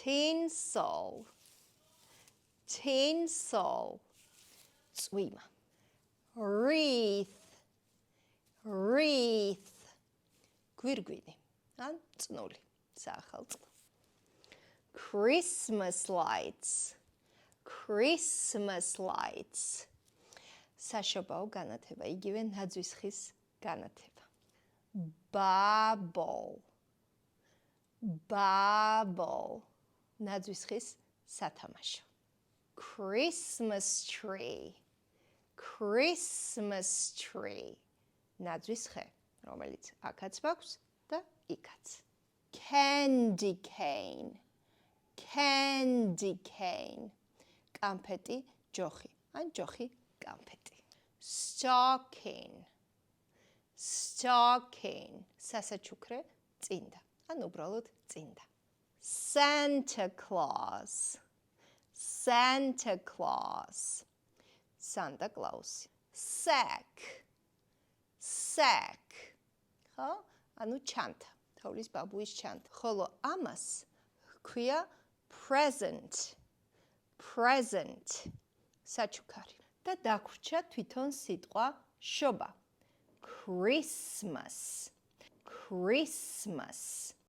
tinsel, tinsel, წვიმა. Wreath, wreath, გვირგვინი, ან წნული, საახალწლო. Christmas lights, Christmas lights, საშობაო განათება, იგივე ნაძვის ხის განათება. Bubble, bubble, ნაძვის ხის სათამაშო. Christmas tree, Christmas tree, ნაძვის ხე, რომელიც აქაც მაქვს და იქაც. Candy cane, candy cane, კამფეტი ჯოხი, ან ჯოხი კამფეტი. Stocking, stocking, სასაჩუქრე წინდა, ან უბრალოდ წინდა. Santa Claus, Santa Claus, Santa Claus. Sack, sack, ხო? ანუ ჩანთა, თოვლის ბაბუის ჩანთა. ხოლო ამას ჰქვია present, present, საჩუქარი. და დაგვრჩა თვითონ სიტყვა შობა. Christmas, Christmas.